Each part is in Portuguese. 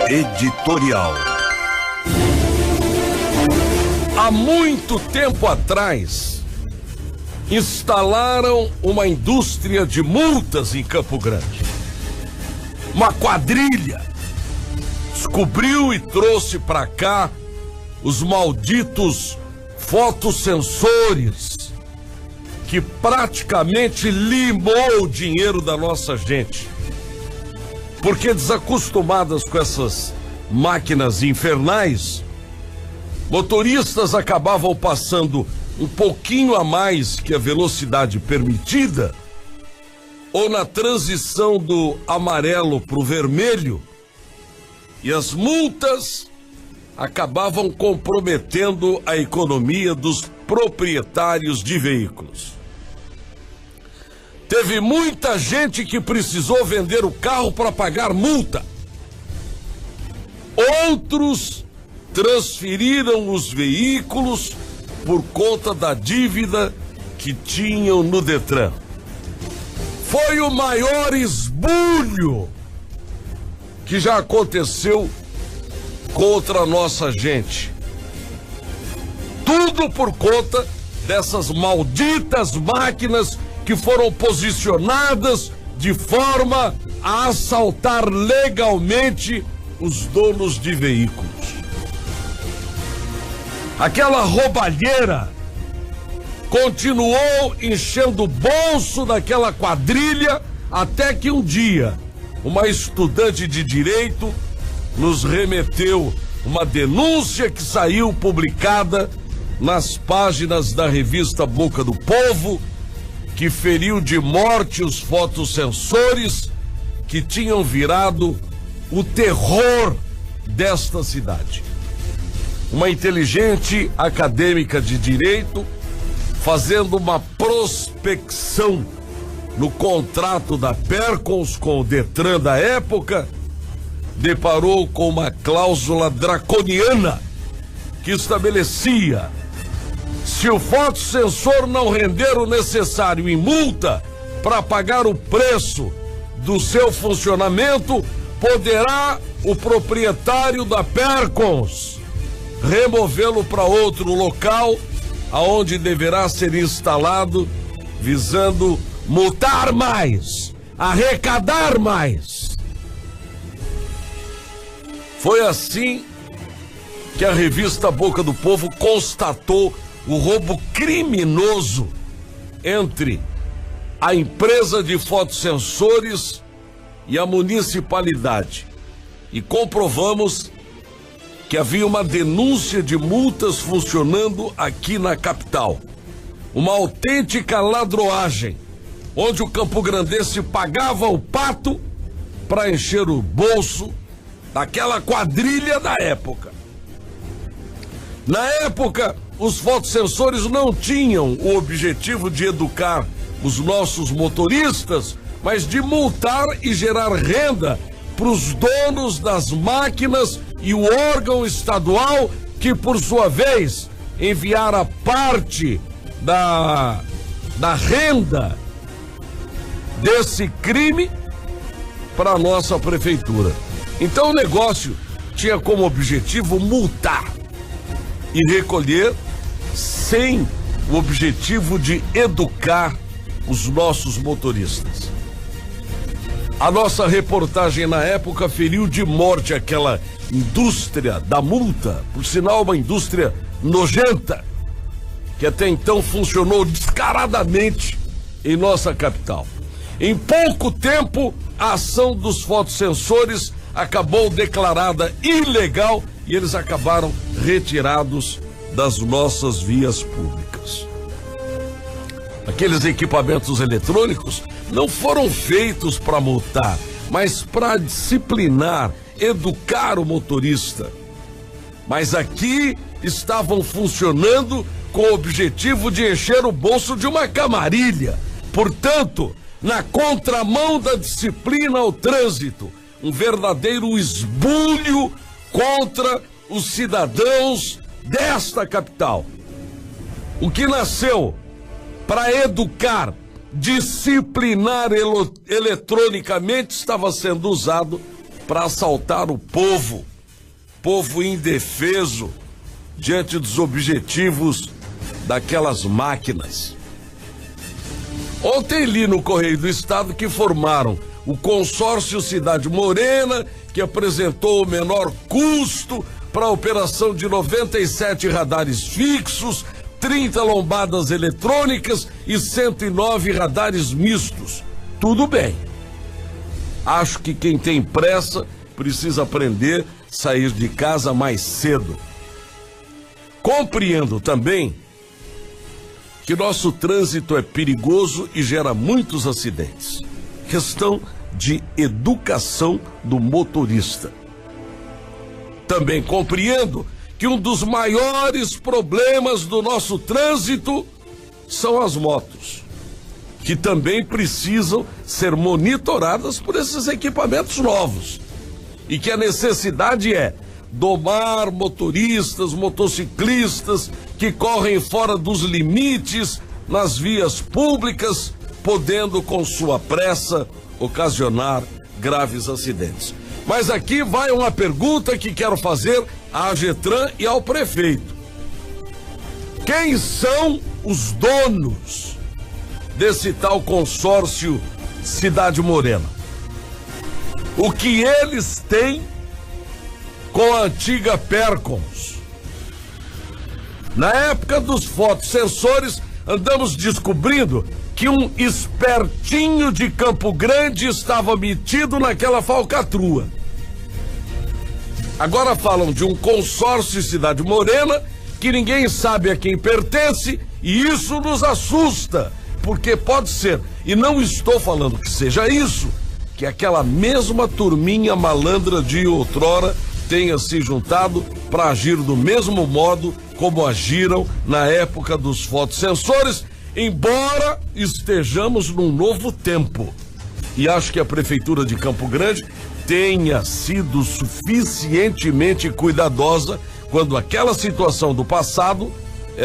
Editorial. Há muito tempo atrás, instalaram uma indústria de multas em Campo Grande. Uma quadrilha descobriu e trouxe para cá os malditos fotossensores que praticamente limou o dinheiro da nossa gente. Porque desacostumadas com essas máquinas infernais, motoristas acabavam passando um pouquinho a mais que a velocidade permitida, ou na transição do amarelo para o vermelho, e as multas acabavam comprometendo a economia dos proprietários de veículos. Teve muita gente que precisou vender o carro para pagar multa. Outros transferiram os veículos por conta da dívida que tinham no Detran. Foi o maior esbulho que já aconteceu contra a nossa gente. Tudo por conta dessas malditas máquinas que foram posicionadas de forma a assaltar legalmente os donos de veículos. Aquela roubalheira continuou enchendo o bolso daquela quadrilha até que um dia uma estudante de direito nos remeteu uma denúncia que saiu publicada nas páginas da revista Boca do Povo, que feriu de morte os fotossensores que tinham virado o terror desta cidade. Uma inteligente acadêmica de direito, fazendo uma prospecção no contrato da Percons com o Detran da época, deparou com uma cláusula draconiana que estabelecia: se o fotossensor não render o necessário em multa para pagar o preço do seu funcionamento, poderá o proprietário da Percons removê-lo para outro local, aonde deverá ser instalado, visando multar mais, arrecadar mais. Foi assim que a revista Boca do Povo constatou o roubo criminoso entre a empresa de fotossensores e a municipalidade. E comprovamos que havia uma denúncia de multas funcionando aqui na capital. Uma autêntica ladroagem, onde o campograndense pagava o pato para encher o bolso daquela quadrilha da época. Na época, os fotossensores não tinham o objetivo de educar os nossos motoristas, mas de multar e gerar renda para os donos das máquinas e o órgão estadual, que por sua vez enviara parte da renda desse crime para a nossa prefeitura. Então o negócio tinha como objetivo multar e recolher, sem o objetivo de educar os nossos motoristas. A nossa reportagem na época feriu de morte aquela indústria da multa, por sinal uma indústria nojenta, que até então funcionou descaradamente em nossa capital. Em pouco tempo, a ação dos fotossensores acabou declarada ilegal e eles acabaram retirados das nossas vias públicas. Aqueles equipamentos eletrônicos não foram feitos para multar, mas para disciplinar, educar o motorista. Mas aqui estavam funcionando com o objetivo de encher o bolso de uma camarilha. Portanto, na contramão da disciplina ao trânsito, um verdadeiro esbulho contra os cidadãos desta capital. O que nasceu para educar, disciplinar eletronicamente, estava sendo usado para assaltar o povo indefeso diante dos objetivos daquelas máquinas. Ontem li no Correio do Estado que formaram o consórcio Cidade Morena, que apresentou o menor custo para a operação de 97 radares fixos, 30 lombadas eletrônicas e 109 radares mistos. Tudo bem. Acho que quem tem pressa precisa aprender a sair de casa mais cedo. Compreendo também que nosso trânsito é perigoso e gera muitos acidentes. Questão de educação do motorista. Também compreendo que um dos maiores problemas do nosso trânsito são as motos, que também precisam ser monitoradas por esses equipamentos novos. E que a necessidade é domar motoristas, motociclistas que correm fora dos limites nas vias públicas, podendo com sua pressa ocasionar graves acidentes. Mas aqui vai uma pergunta que quero fazer à AGETRAN e ao prefeito. Quem são os donos desse tal consórcio Cidade Morena? O que eles têm com a antiga Percons? Na época dos fotossensores, andamos descobrindo que um espertinho de Campo Grande estava metido naquela falcatrua. Agora falam de um consórcio Cidade Morena que ninguém sabe a quem pertence, e isso nos assusta, porque pode ser, e não estou falando que seja isso, que aquela mesma turminha malandra de outrora tenha se juntado para agir do mesmo modo como agiram na época dos fotossensores, embora estejamos num novo tempo. E acho que a Prefeitura de Campo Grande tenha sido suficientemente cuidadosa quando aquela situação do passado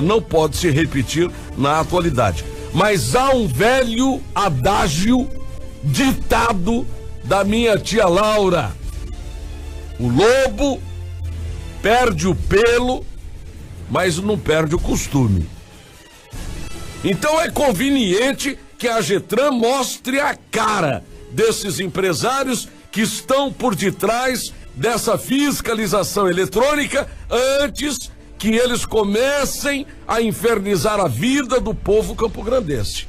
não pode se repetir na atualidade. Mas há um velho adágio ditado da minha tia Laura: o lobo perde o pelo, mas não perde o costume. Então é conveniente que a AGETRAN mostre a cara desses empresários que estão por detrás dessa fiscalização eletrônica antes que eles comecem a infernizar a vida do povo campograndense.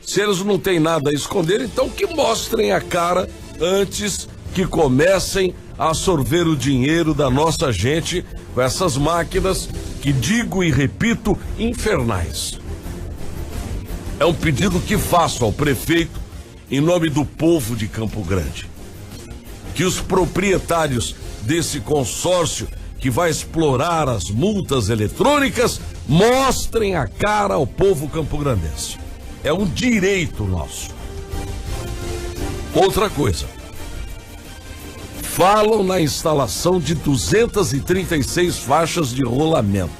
Se eles não têm nada a esconder, então que mostrem a cara antes que comecem a sorver o dinheiro da nossa gente com essas máquinas que, digo e repito, infernais. É um pedido que faço ao prefeito em nome do povo de Campo Grande. Que os proprietários desse consórcio que vai explorar as multas eletrônicas mostrem a cara ao povo campograndense. É um direito nosso. Outra coisa. Falam na instalação de 236 faixas de rolamento,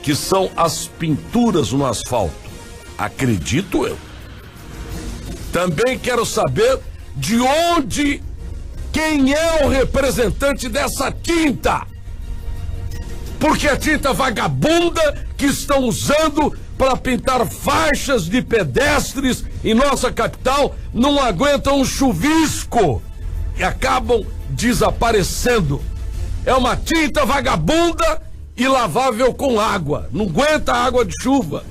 que são as pinturas no asfalto. Acredito eu. Também quero saber de onde, quem é o representante dessa tinta. Porque a tinta vagabunda que estão usando para pintar faixas de pedestres em nossa capital não aguenta um chuvisco e acabam desaparecendo. É uma tinta vagabunda e lavável com água, não aguenta água de chuva.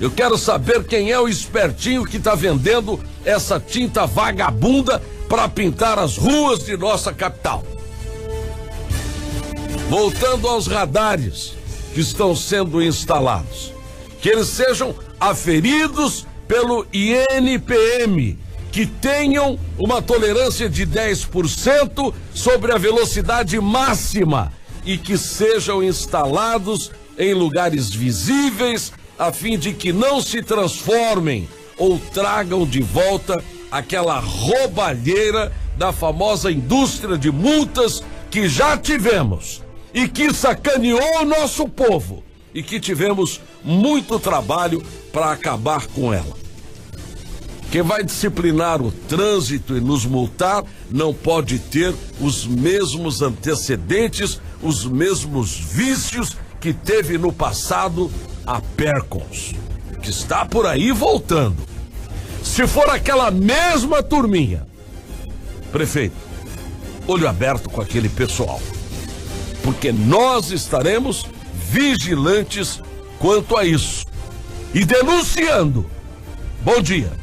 Eu quero saber quem é o espertinho que está vendendo essa tinta vagabunda para pintar as ruas de nossa capital. Voltando aos radares que estão sendo instalados, que eles sejam aferidos pelo INPM, que tenham uma tolerância de 10% sobre a velocidade máxima e que sejam instalados em lugares visíveis, a fim de que não se transformem ou tragam de volta aquela roubalheira da famosa indústria de multas que já tivemos e que sacaneou o nosso povo e que tivemos muito trabalho para acabar com ela. Quem vai disciplinar o trânsito e nos multar não pode ter os mesmos antecedentes, os mesmos vícios que teve no passado a Percons, que está por aí voltando. Se for aquela mesma turminha, prefeito, olho aberto com aquele pessoal, porque nós estaremos vigilantes quanto a isso e denunciando. Bom dia.